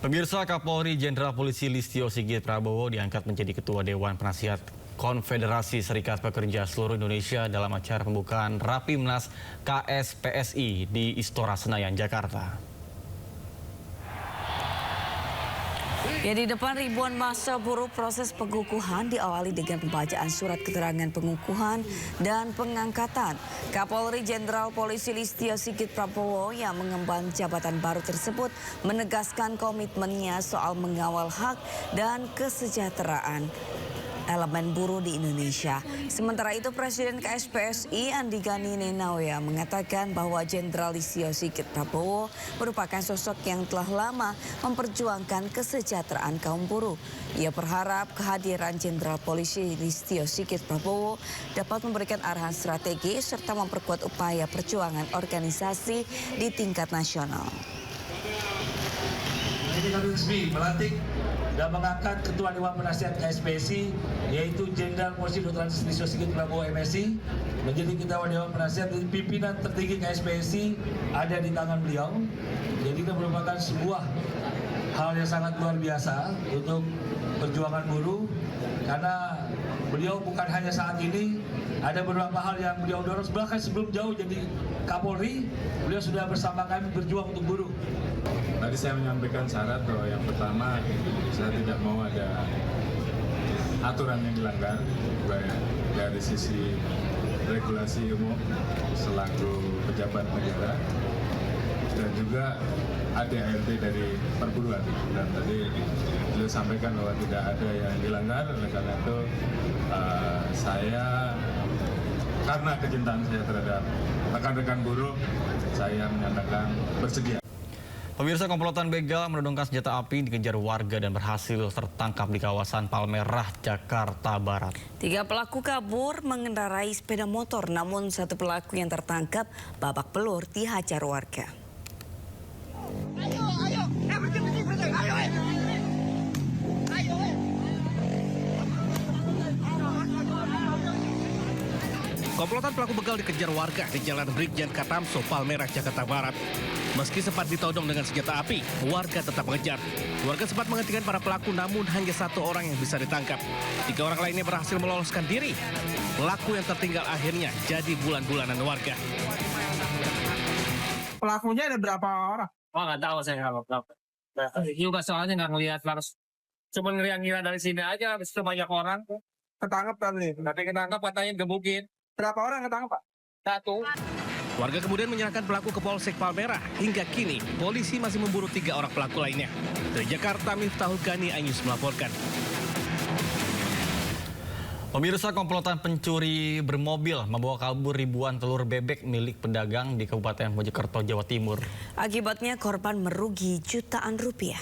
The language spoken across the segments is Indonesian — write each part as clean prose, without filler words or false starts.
Pemirsa, Kapolri Jenderal Polisi Listio Sigit Prabowo diangkat menjadi Ketua Dewan Penasihat Konfederasi Serikat Pekerja Seluruh Indonesia dalam acara pembukaan Rapimnas KSPSI di Istora Senayan, Jakarta. Ya, di depan ribuan massa buruh, proses pengukuhan diawali dengan pembacaan surat keterangan pengukuhan dan pengangkatan. Kapolri Jenderal Polisi Listio Sigit Prabowo yang mengemban jabatan baru tersebut menegaskan komitmennya soal mengawal hak dan kesejahteraan elemen buruh di Indonesia. Sementara itu, Presiden KSPSI Andi Gani Nenawea mengatakan bahwa Jenderal Listio Sigit Prabowo merupakan sosok yang telah lama memperjuangkan kesejahteraan kaum buruh. Ia berharap kehadiran Jenderal Polisi Listio Sigit Prabowo dapat memberikan arahan strategis serta memperkuat upaya perjuangan organisasi di tingkat nasional. Ini kami resmi melantik dan mengangkat Ketua Dewan Penasihat KSPSI yaitu Jenderal Polisi Dr. Listio Sigit Prabowo MSI menjadi Ketua Dewan Penasihat. Pimpinan tertinggi KSPSI ada di tangan beliau. Jadi ini merupakan sebuah hal yang sangat luar biasa untuk perjuangan buruh, karena beliau bukan hanya saat ini, ada beberapa hal yang beliau dorong, bahkan sebelum jauh jadi Kapolri, beliau sudah bersama kami berjuang untuk buruh. Tadi saya menyampaikan syarat bahwa yang pertama, saya tidak mau ada aturan yang dilanggar, baik dari sisi regulasi umum selaku pejabat negara, dan juga ADART dari perburuan. Dan tadi beliau sampaikan bahwa tidak ada yang dilanggar, oleh karena itu saya, karena kecintaan saya terhadap rekan-rekan buruh, saya menyatakan bersedia. Pemirsa, komplotan begal menodongkan senjata api dikejar warga dan berhasil tertangkap di kawasan Palmerah, Jakarta Barat. 3 pelaku kabur mengendarai sepeda motor, namun satu pelaku yang tertangkap babak belur dihajar warga. Komplotan pelaku begal dikejar warga di Jalan Brigjen Katamso, Palmerah, Jakarta Barat. Meski sempat ditodong dengan senjata api, warga tetap mengejar. Warga sempat menghentikan para pelaku, namun hanya 1 orang yang bisa ditangkap. 3 orang lainnya berhasil meloloskan diri. Pelaku yang tertinggal akhirnya jadi bulan-bulanan warga. Pelakunya ada berapa orang? Oh, nggak tahu saya berapa. Juga soalnya nggak ngelihat, langsung cuma ngira-ngira dari sini aja, habis itu banyak orang. Ketangkep tadi. Nanti ketangkap katanya gebukin. Berapa orang ketangkep, Pak? 1. Warga kemudian menyerahkan pelaku ke Polsek Palmerah. Hingga kini, polisi masih memburu 3 orang pelaku lainnya. Dari Jakarta, Miftahul Gani, iNews melaporkan. Pemirsa, komplotan pencuri bermobil membawa kabur ribuan telur bebek milik pedagang di Kabupaten Mojokerto, Jawa Timur. Akibatnya korban merugi jutaan rupiah.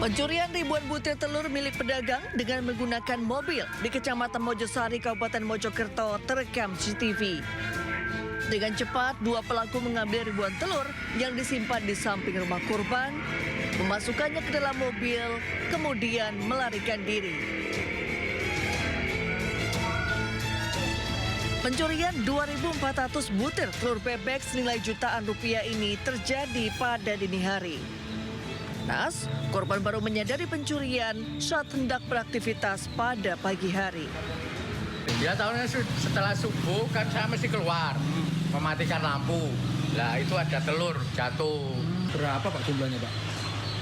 Pencurian ribuan butir telur milik pedagang dengan menggunakan mobil di Kecamatan Mojosari, Kabupaten Mojokerto terekam CCTV. Dengan cepat, 2 pelaku mengambil ribuan telur yang disimpan di samping rumah korban, memasukkannya ke dalam mobil, kemudian melarikan diri. Pencurian 2.400 butir telur bebek senilai jutaan rupiah ini terjadi pada dini hari. Nas, korban baru menyadari pencurian saat hendak beraktivitas pada pagi hari. Dia tahunya setelah subuh kan saya mesti keluar, mematikan lampu. Lah itu ada telur jatuh. Berapa, Pak, jumlahnya, Pak?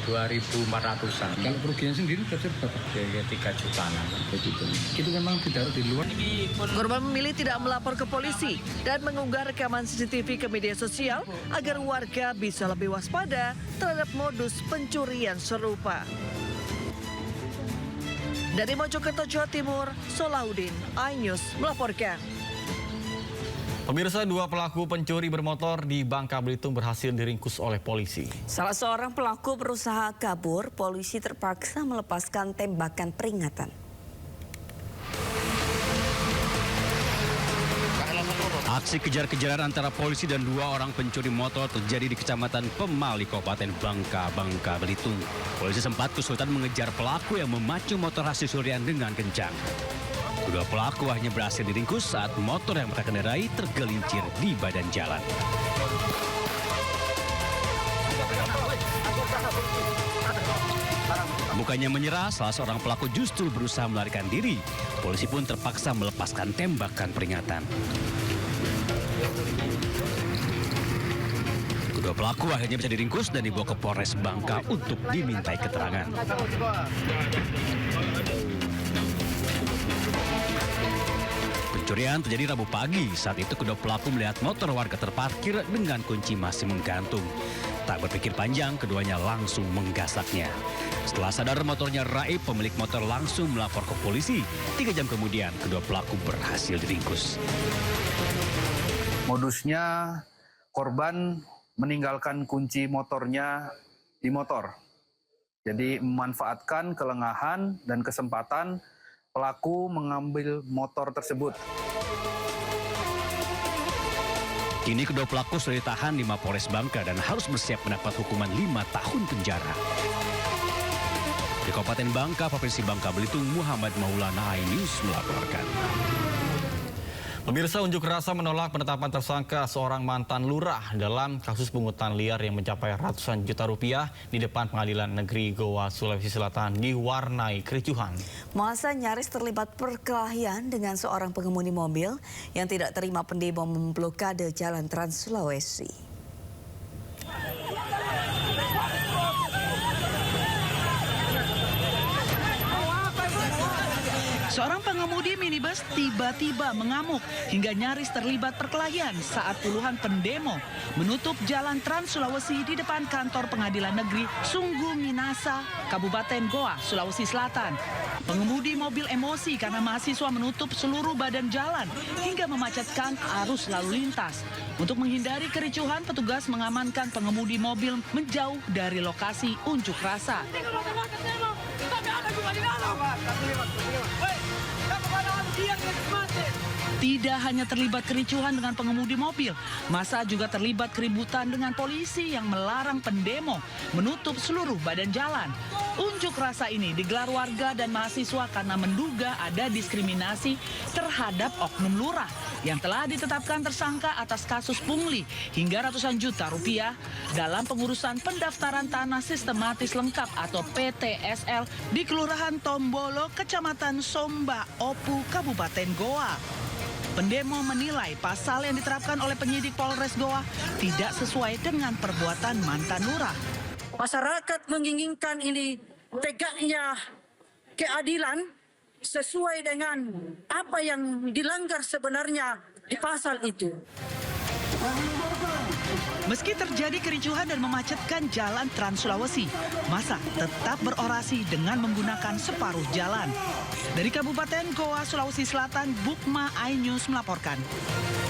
2.400-an. Kalau kerugian sendiri berapa, Pak? Ya 3 jutaan. Itu memang ditaruh di luar. Korban memilih tidak melapor ke polisi dan mengunggah rekaman CCTV ke media sosial agar warga bisa lebih waspada terhadap modus pencurian serupa. Dari Mojokerto, Jawa Timur, Solahuddin, iNews melaporkan. Pemirsa, 2 pelaku pencuri bermotor di Bangka Belitung berhasil diringkus oleh polisi. Salah seorang pelaku berusaha kabur, polisi terpaksa melepaskan tembakan peringatan. Aksi kejar-kejaran antara polisi dan 2 orang pencuri motor terjadi di Kecamatan Pemali, Kabupaten Bangka Belitung. Polisi sempat kesulitan mengejar pelaku yang memacu motor hasil curian dengan kencang. Kedua pelaku akhirnya berhasil diringkus saat motor yang mereka kendarai tergelincir di badan jalan. Bukannya menyerah, salah seorang pelaku justru berusaha melarikan diri. Polisi pun terpaksa melepaskan tembakan peringatan. Kedua pelaku akhirnya bisa diringkus dan dibawa ke Polres Bangka untuk dimintai keterangan. Pencurian terjadi Rabu pagi. Saat itu kedua pelaku melihat motor warga terparkir dengan kunci masih menggantung. Tak berpikir panjang, keduanya langsung menggasaknya. Setelah sadar motornya raib, pemilik motor langsung melapor ke polisi. 3 jam kemudian, kedua pelaku berhasil diringkus. Modusnya korban meninggalkan kunci motornya di motor. Jadi memanfaatkan kelengahan dan kesempatan pelaku mengambil motor tersebut. Kini kedua pelaku sudah ditahan di Mapolres Bangka dan harus bersiap mendapat hukuman 5 tahun penjara. Di Kabupaten Bangka, Provinsi Bangka Belitung, Muhammad Maulana, iNews melaporkan. Pemirsa, unjuk rasa menolak penetapan tersangka seorang mantan lurah dalam kasus pungutan liar yang mencapai ratusan juta rupiah di depan Pengadilan Negeri Goa, Sulawesi Selatan diwarnai kericuhan. Masa nyaris terlibat perkelahian dengan seorang pengemudi mobil yang tidak terima pendemo memblokade Jalan Trans Sulawesi. Seorang pengemudi minibus tiba-tiba mengamuk hingga nyaris terlibat perkelahian saat puluhan pendemo menutup Jalan Trans Sulawesi di depan kantor Pengadilan Negeri Sungguh Minasa, Kabupaten Goa, Sulawesi Selatan. Pengemudi mobil emosi karena mahasiswa menutup seluruh badan jalan hingga memacetkan arus lalu lintas. Untuk menghindari kericuhan, petugas mengamankan pengemudi mobil menjauh dari lokasi unjuk rasa. Tidak hanya terlibat kericuhan dengan pengemudi mobil, massa juga terlibat keributan dengan polisi yang melarang pendemo menutup seluruh badan jalan. Unjuk rasa ini digelar warga dan mahasiswa karena menduga ada diskriminasi terhadap oknum lurah yang telah ditetapkan tersangka atas kasus pungli hingga ratusan juta rupiah dalam pengurusan pendaftaran tanah sistematis lengkap atau PTSL di Kelurahan Tombolo, Kecamatan Somba Opu, Kabupaten Goa. Pendemo menilai pasal yang diterapkan oleh penyidik Polres Goa tidak sesuai dengan perbuatan mantan lurah. Masyarakat menginginkan ini tegaknya keadilan sesuai dengan apa yang dilanggar sebenarnya di pasal itu. Meski terjadi kericuhan dan memacetkan Jalan Trans Sulawesi, massa tetap berorasi dengan menggunakan separuh jalan. Dari Kabupaten Goa, Sulawesi Selatan, Bukma iNews melaporkan.